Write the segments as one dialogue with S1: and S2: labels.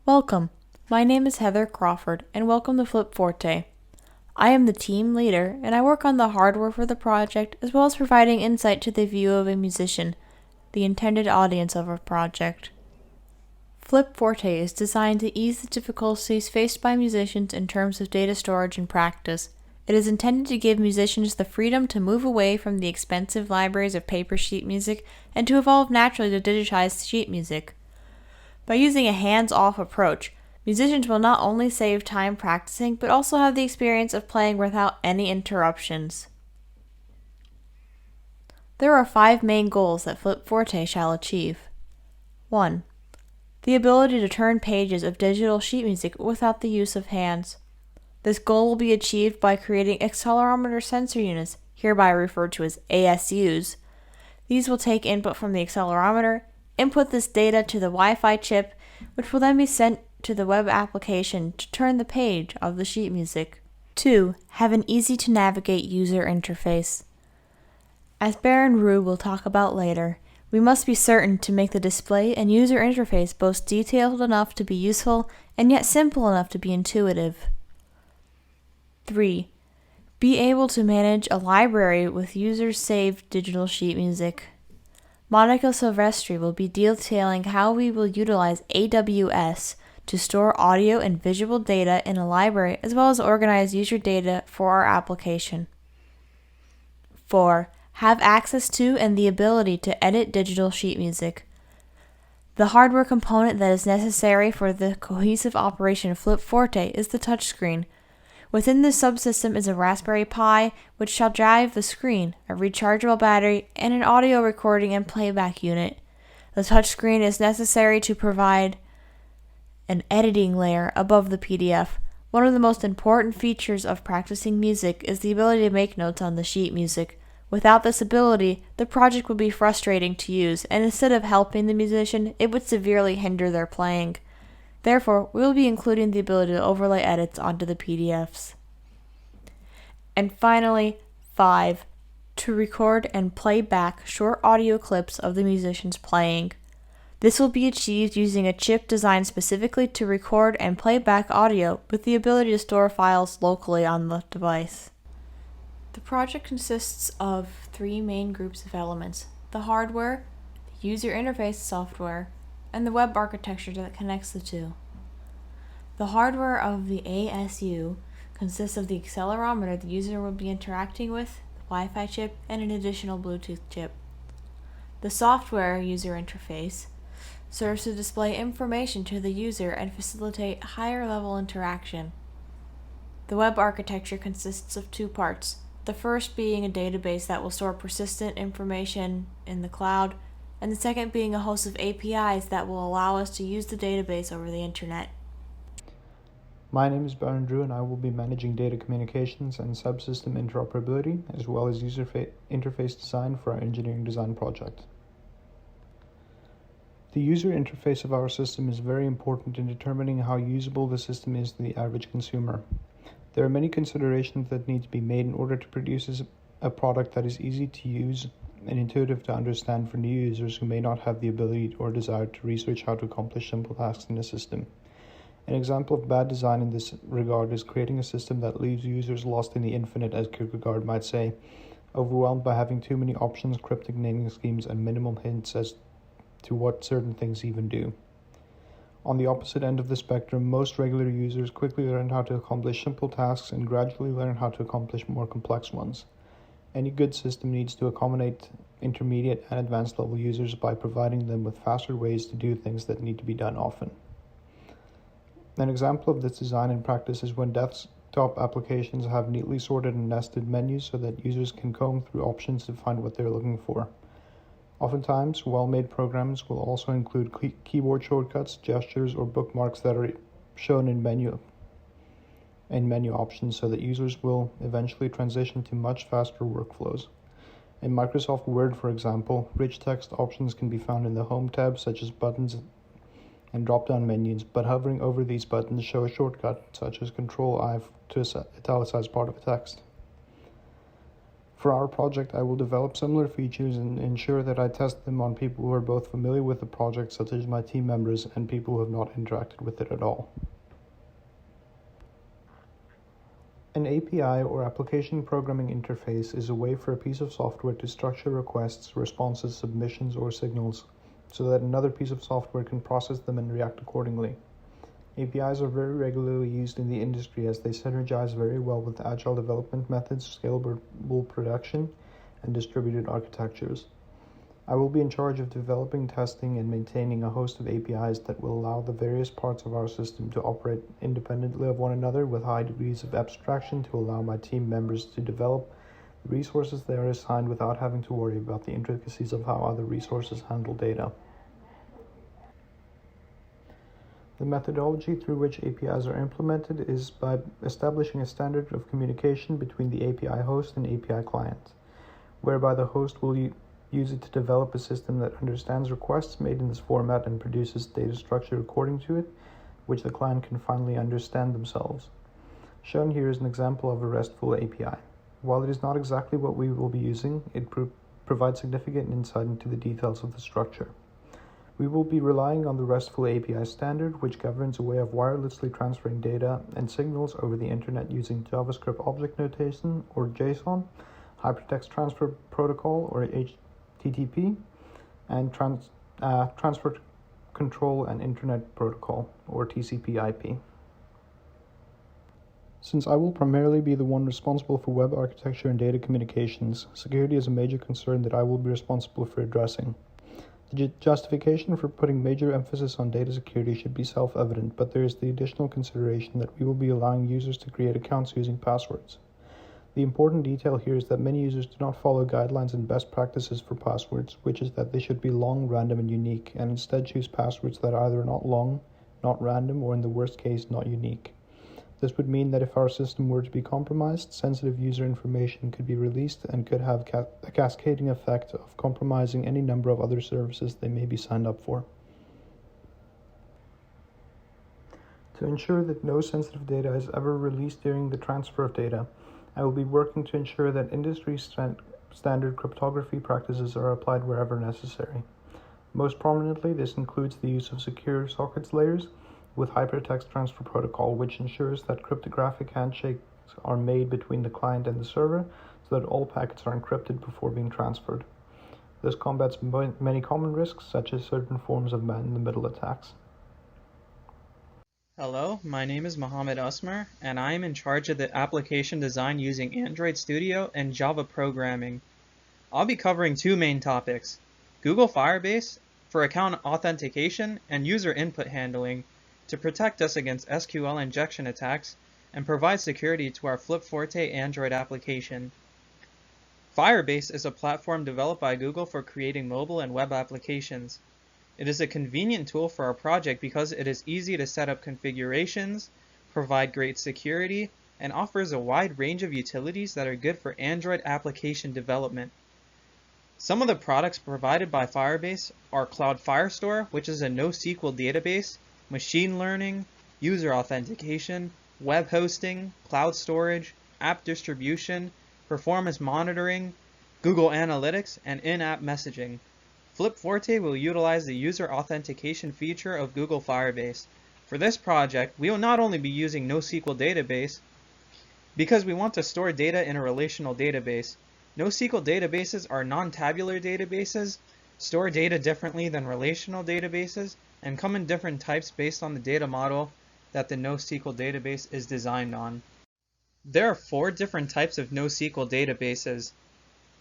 S1: Welcome. My name is Heather Crawford, and welcome to FlipForte. I am the team leader, and I work on the hardware for the project, as well as providing insight to the view of a musician, the intended audience of a project. FlipForte is designed to ease the difficulties faced by musicians in terms of data storage and practice. It is intended to give musicians the freedom to move away from the expensive libraries of paper sheet music and to evolve naturally to digitized sheet music. By using a hands-off approach, musicians will not only save time practicing, but also have the experience of playing without any interruptions. There are 5 main goals that FlipForte shall achieve. 1. The ability to turn pages of digital sheet music without the use of hands. This goal will be achieved by creating accelerometer sensor units, hereby referred to as ASUs. These will take input from the accelerometer, input this data to the Wi-Fi chip, which will then be sent to the web application to turn the page of the sheet music. 2. Have an easy-to-navigate user interface. As Baron Rue will talk about later, we must be certain to make the display and user interface both detailed enough to be useful and yet simple enough to be intuitive. 3. Be able to manage a library with user-saved digital sheet music. Monica Silvestri will be detailing how we will utilize AWS to store audio and visual data in a library as well as organize user data for our application. 4. Have access to and the ability to edit digital sheet music. The hardware component that is necessary for the cohesive operation of FlipForte is the touchscreen. Within this subsystem is a Raspberry Pi, which shall drive the screen, a rechargeable battery, and an audio recording and playback unit. The touchscreen is necessary to provide an editing layer above the PDF. One of the most important features of practicing music is the ability to make notes on the sheet music. Without this ability, the project would be frustrating to use, and instead of helping the musician, it would severely hinder their playing. Therefore, we will be including the ability to overlay edits onto the PDFs. And finally, 5. To record and play back short audio clips of the musicians playing. This will be achieved using a chip designed specifically to record and play back audio with the ability to store files locally on the device. The project consists of 3 main groups of elements: the hardware, the user interface software, and the web architecture that connects the two. The hardware of the ASU consists of the accelerometer the user will be interacting with, the Wi-Fi chip, and an additional Bluetooth chip. The software user interface serves to display information to the user and facilitate higher-level interaction. The web architecture consists of 2 parts, the first being a database that will store persistent information in the cloud, and the second being a host of APIs that will allow us to use the database over the internet.
S2: My name is Baron Drew, and I will be managing data communications and subsystem interoperability, as well as user interface design for our engineering design project. The user interface of our system is very important in determining how usable the system is to the average consumer. There are many considerations that need to be made in order to produce a product that is easy to use and intuitive to understand for new users who may not have the ability or desire to research how to accomplish simple tasks in the system. An example of bad design in this regard is creating a system that leaves users lost in the infinite, as Kierkegaard might say, overwhelmed by having too many options, cryptic naming schemes, and minimum hints as to what certain things even do. On the opposite end of the spectrum, most regular users quickly learn how to accomplish simple tasks and gradually learn how to accomplish more complex ones. Any good system needs to accommodate intermediate and advanced level users by providing them with faster ways to do things that need to be done often. An example of this design in practice is when desktop applications have neatly sorted and nested menus so that users can comb through options to find what they're looking for. Oftentimes, well-made programs will also include keyboard shortcuts, gestures, or bookmarks that are shown in menu options so that users will eventually transition to much faster workflows. In Microsoft Word, for example, rich text options can be found in the Home tab, such as buttons and drop-down menus, but hovering over these buttons show a shortcut, such as Control-I to italicize part of a text. For our project, I will develop similar features and ensure that I test them on people who are both familiar with the project, such as my team members, and people who have not interacted with it at all. An API, or application programming interface, is a way for a piece of software to structure requests, responses, submissions, or signals so that another piece of software can process them and react accordingly. APIs are very regularly used in the industry as they synergize very well with agile development methods, scalable production, and distributed architectures. I will be in charge of developing, testing, and maintaining a host of APIs that will allow the various parts of our system to operate independently of one another with high degrees of abstraction to allow my team members to develop the resources they are assigned without having to worry about the intricacies of how other resources handle data. The methodology through which APIs are implemented is by establishing a standard of communication between the API host and API client, whereby the host will use it to develop a system that understands requests made in this format and produces data structure according to it, which the client can finally understand themselves. Shown here is an example of a RESTful API. While it is not exactly what we will be using, it provides significant insight into the details of the structure. We will be relying on the RESTful API standard, which governs a way of wirelessly transferring data and signals over the internet using JavaScript Object Notation, or JSON, Hypertext Transfer Protocol, or HTTP, and Transfer Control and Internet Protocol, or TCP/IP. Since I will primarily be the one responsible for web architecture and data communications, security is a major concern that I will be responsible for addressing. The justification for putting major emphasis on data security should be self-evident, but there is the additional consideration that we will be allowing users to create accounts using passwords. The important detail here is that many users do not follow guidelines and best practices for passwords, which is that they should be long, random, and unique, and instead choose passwords that are either not long, not random, or in the worst case, not unique. This would mean that if our system were to be compromised, sensitive user information could be released and could have a cascading effect of compromising any number of other services they may be signed up for. To ensure that no sensitive data is ever released during the transfer of data, I will be working to ensure that industry standard cryptography practices are applied wherever necessary. Most prominently, this includes the use of secure sockets layers with Hypertext Transfer Protocol, which ensures that cryptographic handshakes are made between the client and the server so that all packets are encrypted before being transferred. This combats many common risks, such as certain forms of man-in-the-middle attacks.
S3: Hello, my name is Mohammed Usmer, and I am in charge of the application design using Android Studio and Java programming. I'll be covering two main topics: Google Firebase for account authentication and user input handling to protect us against SQL injection attacks and provide security to our FlipForte Android application. Firebase is a platform developed by Google for creating mobile and web applications. It is a convenient tool for our project because it is easy to set up configurations, provide great security, and offers a wide range of utilities that are good for Android application development. Some of the products provided by Firebase are Cloud Firestore, which is a NoSQL database, machine learning, user authentication, web hosting, cloud storage, app distribution, performance monitoring, Google Analytics, and in-app messaging. FlipForte will utilize the user authentication feature of Google Firebase. For this project, we will not only be using NoSQL database because we want to store data in a relational database. NoSQL databases are non-tabular databases, store data differently than relational databases, and come in different types based on the data model that the NoSQL database is designed on. There are 4 different types of NoSQL databases.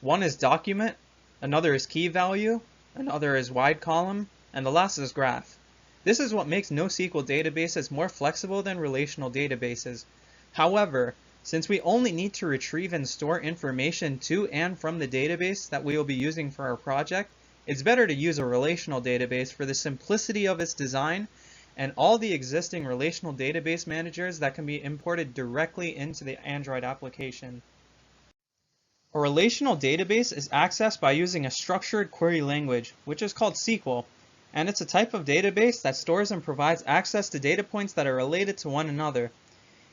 S3: One is document, another is key value, another is wide column, and the last is graph. This is what makes NoSQL databases more flexible than relational databases. However, since we only need to retrieve and store information to and from the database that we will be using for our project, it's better to use a relational database for the simplicity of its design and all the existing relational database managers that can be imported directly into the Android application. A relational database is accessed by using a structured query language, which is called SQL, and it's a type of database that stores and provides access to data points that are related to one another.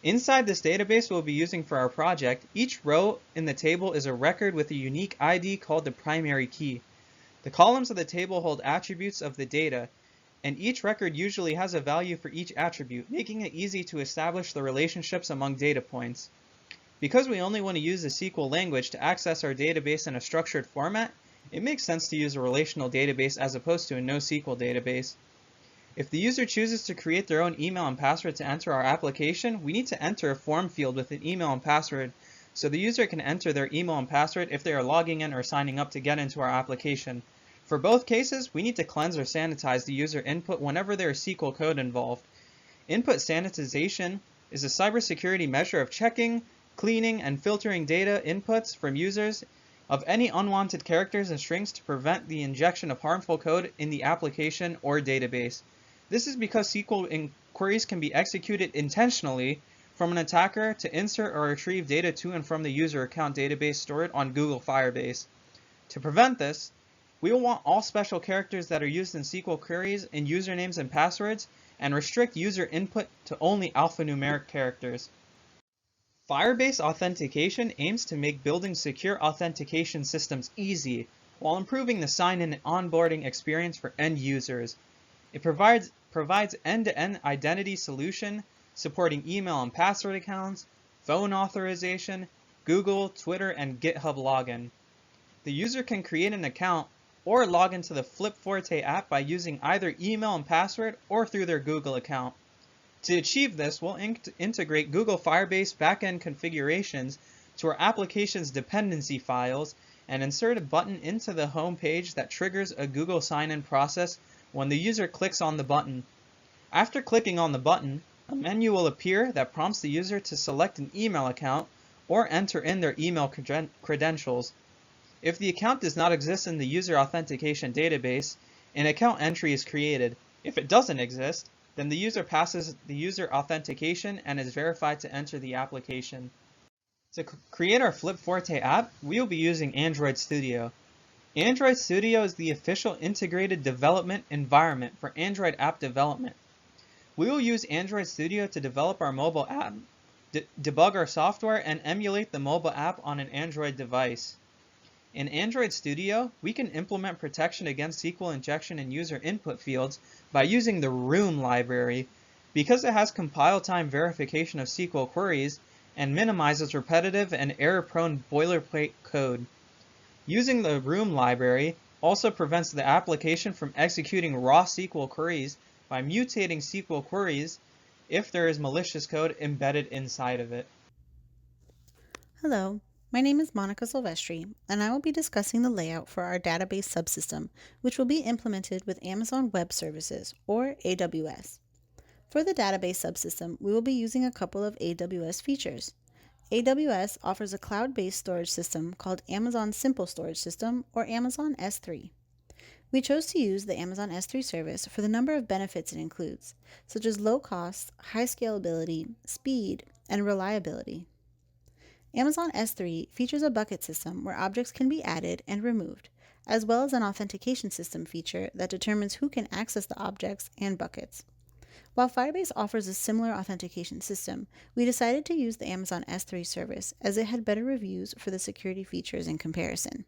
S3: Inside this database we'll be using for our project, each row in the table is a record with a unique ID called the primary key. The columns of the table hold attributes of the data, and each record usually has a value for each attribute, making it easy to establish the relationships among data points. Because we only want to use the SQL language to access our database in a structured format, it makes sense to use a relational database as opposed to a NoSQL database. If the user chooses to create their own email and password to enter our application, we need to enter a form field with an email and password so the user can enter their email and password if they are logging in or signing up to get into our application. For both cases, we need to cleanse or sanitize the user input whenever there is SQL code involved. Input sanitization is a cybersecurity measure of checking, cleaning, and filtering data inputs from users of any unwanted characters and strings to prevent the injection of harmful code in the application or database. This is because SQL inquiries can be executed intentionally from an attacker to insert or retrieve data to and from the user account database stored on Google Firebase. To prevent this, we will want all special characters that are used in SQL queries in usernames and passwords, and restrict user input to only alphanumeric characters. Firebase authentication aims to make building secure authentication systems easy while improving the sign-in and onboarding experience for end users. It provides end-to-end identity solution supporting email and password accounts, phone authorization, Google, Twitter, and GitHub login. The user can create an account or log into the FlipForte app by using either email and password or through their Google account. To achieve this, we'll integrate Google Firebase backend configurations to our application's dependency files and insert a button into the home page that triggers a Google sign-in process when the user clicks on the button. After clicking on the button, a menu will appear that prompts the user to select an email account or enter in their email credentials. If the account does not exist in the user authentication database, an account entry is created. If it doesn't exist, then the user passes the user authentication and is verified to enter the application. To create our FlipForte app, we will be using Android Studio. Android Studio is the official integrated development environment for Android app development. We will use Android Studio to develop our mobile app, debug our software, and emulate the mobile app on an Android device. In Android Studio, we can implement protection against SQL injection in user input fields by using the Room library because it has compile time verification of SQL queries and minimizes repetitive and error-prone boilerplate code. Using the Room library also prevents the application from executing raw SQL queries by mutating SQL queries if there is malicious code embedded inside of it.
S4: Hello, my name is Monica Silvestri, and I will be discussing the layout for our database subsystem, which will be implemented with Amazon Web Services, or AWS. For the database subsystem, we will be using a couple of AWS features. AWS offers a cloud-based storage system called Amazon Simple Storage System, or Amazon S3. We chose to use the Amazon S3 service for the number of benefits it includes, such as low cost, high scalability, speed, and reliability. Amazon S3 features a bucket system where objects can be added and removed, as well as an authentication system feature that determines who can access the objects and buckets. While Firebase offers a similar authentication system, we decided to use the Amazon S3 service as it had better reviews for the security features in comparison.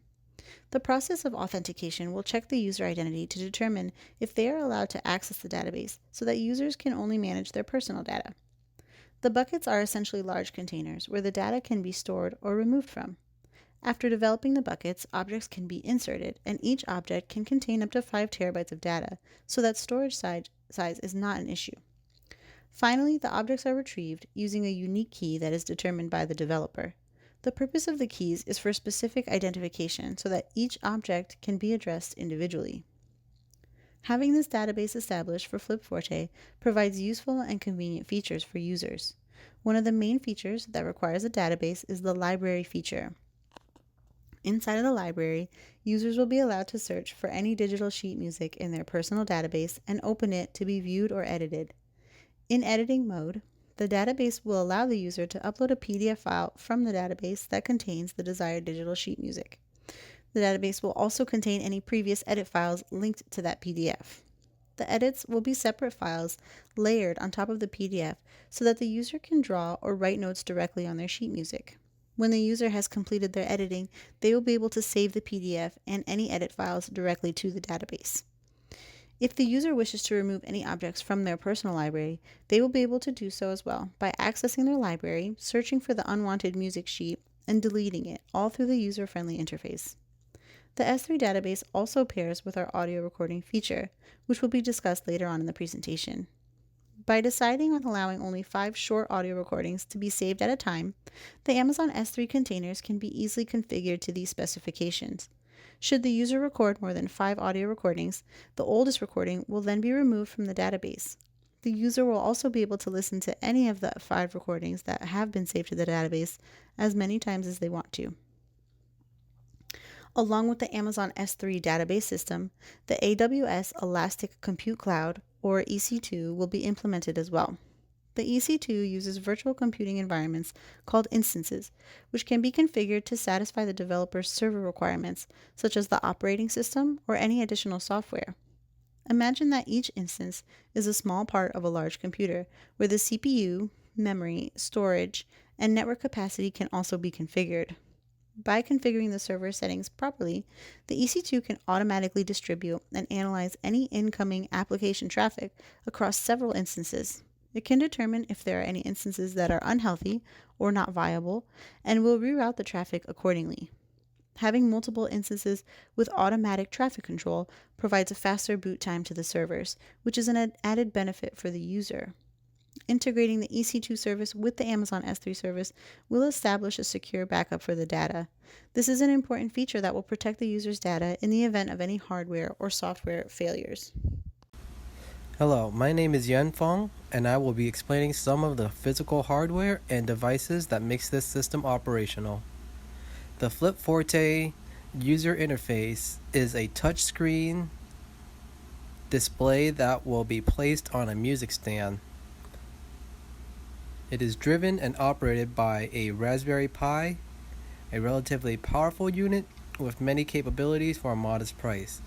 S4: The process of authentication will check the user identity to determine if they are allowed to access the database so that users can only manage their personal data. The buckets are essentially large containers where the data can be stored or removed from. After developing the buckets, objects can be inserted, and each object can contain up to 5 terabytes of data, so that storage size is not an issue. Finally, the objects are retrieved using a unique key that is determined by the developer. The purpose of the keys is for specific identification so that each object can be addressed individually. Having this database established for FlipForte provides useful and convenient features for users. One of the main features that requires a database is the library feature. Inside of the library, users will be allowed to search for any digital sheet music in their personal database and open it to be viewed or edited. In editing mode, the database will allow the user to upload a PDF file from the database that contains the desired digital sheet music. The database will also contain any previous edit files linked to that PDF. The edits will be separate files layered on top of the PDF so that the user can draw or write notes directly on their sheet music. When the user has completed their editing, they will be able to save the PDF and any edit files directly to the database. If the user wishes to remove any objects from their personal library, they will be able to do so as well by accessing their library, searching for the unwanted music sheet, and deleting it, all through the user-friendly interface. The S3 database also pairs with our audio recording feature, which will be discussed later on in the presentation. By deciding on allowing only 5 short audio recordings to be saved at a time, the Amazon S3 containers can be easily configured to these specifications. Should the user record more than 5 audio recordings, the oldest recording will then be removed from the database. The user will also be able to listen to any of the 5 recordings that have been saved to the database as many times as they want to. Along with the Amazon S3 database system, the AWS Elastic Compute Cloud, or EC2, will be implemented as well. The EC2 uses virtual computing environments called instances, which can be configured to satisfy the developer's server requirements, such as the operating system or any additional software. Imagine that each instance is a small part of a large computer, where the CPU, memory, storage, and network capacity can also be configured. By configuring the server settings properly, the EC2 can automatically distribute and analyze any incoming application traffic across several instances. It can determine if there are any instances that are unhealthy or not viable, and will reroute the traffic accordingly. Having multiple instances with automatic traffic control provides a faster boot time to the servers, which is an added benefit for the user. Integrating the EC2 service with the Amazon S3 service will establish a secure backup for the data. This is an important feature that will protect the user's data in the event of any hardware or software failures.
S5: Hello, my name is Yan Fong, and I will be explaining some of the physical hardware and devices that makes this system operational. The FlipForte user interface is a touchscreen display that will be placed on a music stand. It is driven and operated by a Raspberry Pi, a relatively powerful unit with many capabilities for a modest price.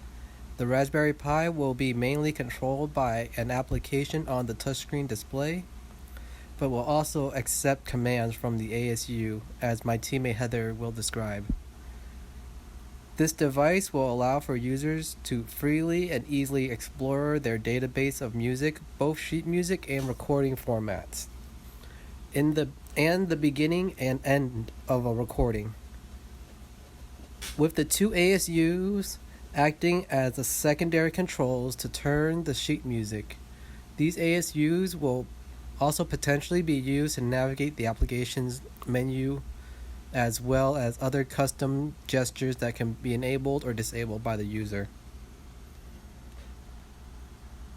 S5: The Raspberry Pi will be mainly controlled by an application on the touchscreen display, but will also accept commands from the ASU, as my teammate Heather will describe. This device will allow for users to freely and easily explore their database of music, both sheet music and recording formats, in the beginning and end of a recording. With the 2 ASUs acting as the secondary controls to turn the sheet music, these ASUs will also potentially be used to navigate the application's menu, as well as other custom gestures that can be enabled or disabled by the user.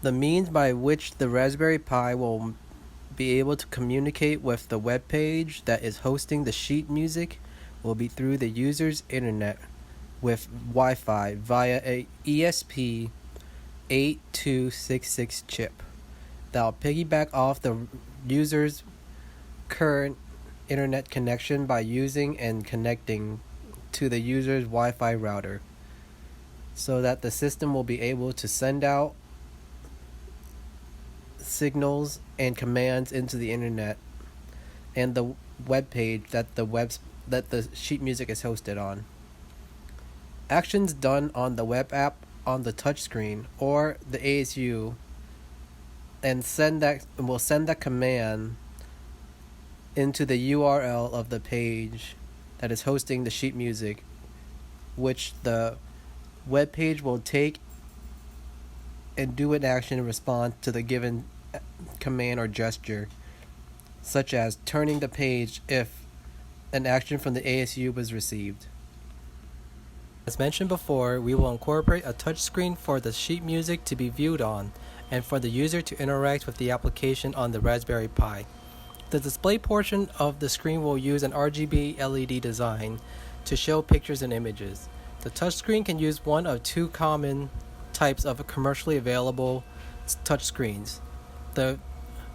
S5: The means by which the Raspberry Pi will be able to communicate with the web page that is hosting the sheet music will be through the user's internet with Wi-Fi via a ESP8266 chip that will piggyback off the user's current internet connection by using and connecting to the user's Wi-Fi router, so that the system will be able to send out signals and commands into the internet and the web page that the sheet music is hosted on. Actions done on the web app on the touchscreen or the ASU and will send that command into the URL of the page that is hosting the sheet music, which the web page will take and do an action in response to the given command or gesture, such as turning the page if an action from the ASU was received. As mentioned before, we will incorporate a touchscreen for the sheet music to be viewed on and for the user to interact with the application on the Raspberry Pi. The display portion of the screen will use an RGB LED design to show pictures and images. The touchscreen can use one of 2 common types of commercially available touchscreens: the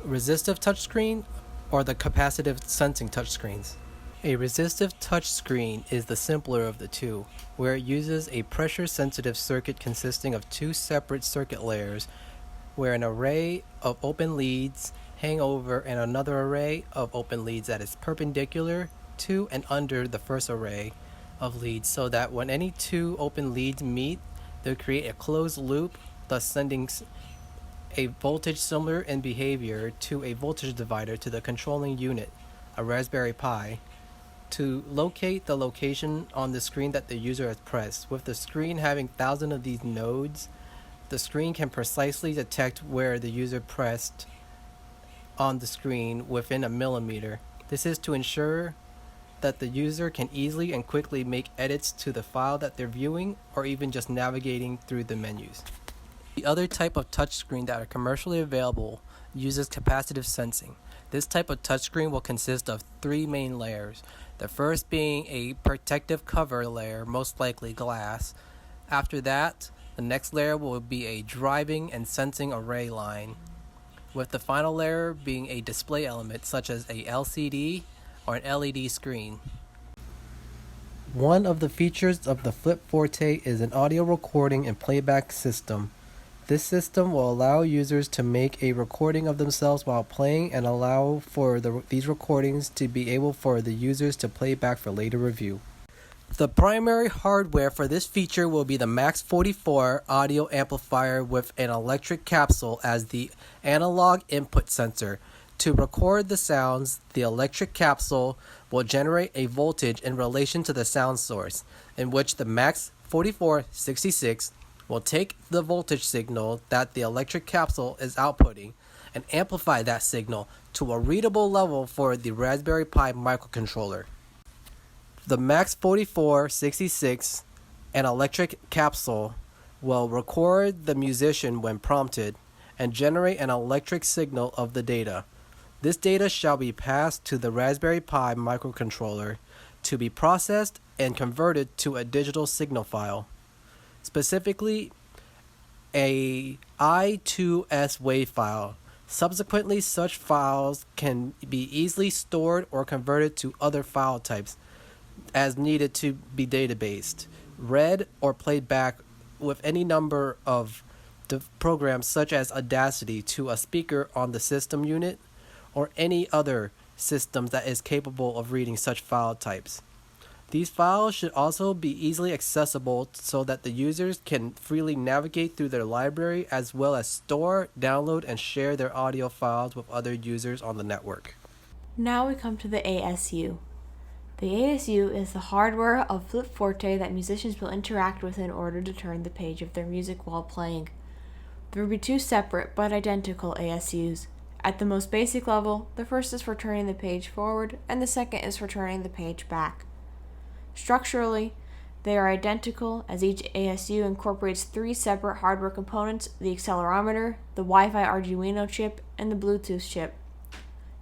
S5: resistive touchscreen or the capacitive sensing touchscreens. A resistive touchscreen is the simpler of the two, where it uses a pressure-sensitive circuit consisting of 2 separate circuit layers where an array of open leads hang over and another array of open leads that is perpendicular to and under the first array of leads, so that when any two open leads meet, they'll create a closed loop, thus sending a voltage similar in behavior to a voltage divider to the controlling unit, a Raspberry Pi, to locate the location on the screen that the user has pressed. With the screen having thousands of these nodes, the screen can precisely detect where the user pressed on the screen within a millimeter. This is to ensure that the user can easily and quickly make edits to the file that they're viewing, or even just navigating through the menus. The other type of touchscreen that are commercially available uses capacitive sensing. This type of touchscreen will consist of three main layers. The first being a protective cover layer, most likely glass. After that, the next layer will be a driving and sensing array line, with the final layer being a display element such as a LCD or an LED screen. One of the features of the FlipForte is an audio recording and playback system. This system will allow users to make a recording of themselves while playing and allow for these recordings to be able for the users to play back for later review. The primary hardware for this feature will be the Max44 audio amplifier with an electric capsule as the analog input sensor. To record the sounds, the electric capsule will generate a voltage in relation to the sound source, in which the Max4466 will take the voltage signal that the electric capsule is outputting and amplify that signal to a readable level for the Raspberry Pi microcontroller. The Max4466 and electric capsule will record the musician when prompted and generate an electric signal of the data. This data shall be passed to the Raspberry Pi microcontroller to be processed and converted to a digital signal file, specifically a I2S WAV file. Subsequently, such files can be easily stored or converted to other file types as needed to be databased, read or played back with any number of programs such as Audacity to a speaker on the system unit, or any other systems that is capable of reading such file types. These files should also be easily accessible so that the users can freely navigate through their library, as well as store, download, and share their audio files with other users on the network.
S1: Now we come to the ASU. The ASU is the hardware of FlipForte that musicians will interact with in order to turn the page of their music while playing. There will be two separate but identical ASUs. At the most basic level, the first is for turning the page forward and the second is for turning the page back. Structurally, they are identical as each ASU incorporates three separate hardware components: the accelerometer, the Wi-Fi Arduino chip, and the Bluetooth chip.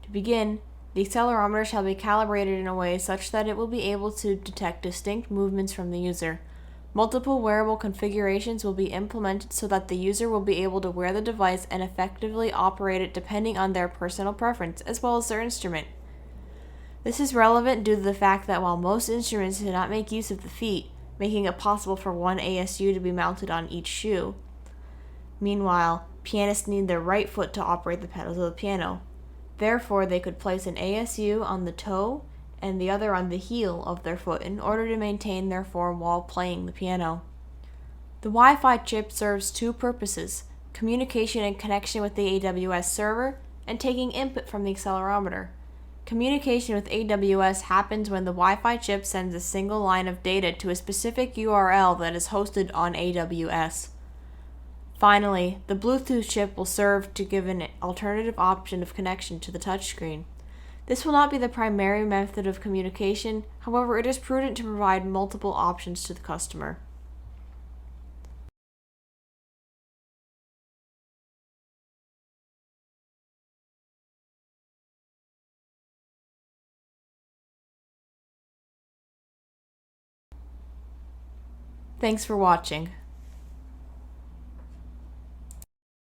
S1: To begin, the accelerometer shall be calibrated in a way such that it will be able to detect distinct movements from the user. Multiple wearable configurations will be implemented so that the user will be able to wear the device and effectively operate it depending on their personal preference as well as their instrument. This is relevant due to the fact that while most instruments do not make use of the feet, making it possible for one ASU to be mounted on each shoe. Meanwhile, pianists need their right foot to operate the pedals of the piano. Therefore, they could place an ASU on the toe and the other on the heel of their foot in order to maintain their form while playing the piano. The Wi-Fi chip serves two purposes: communication and connection with the AWS server, and taking input from the accelerometer. Communication with AWS happens when the Wi-Fi chip sends a single line of data to a specific URL that is hosted on AWS. Finally, the Bluetooth chip will serve to give an alternative option of connection to the touchscreen. This will not be the primary method of communication, however, it is prudent to provide multiple options to the customer. Thanks for watching.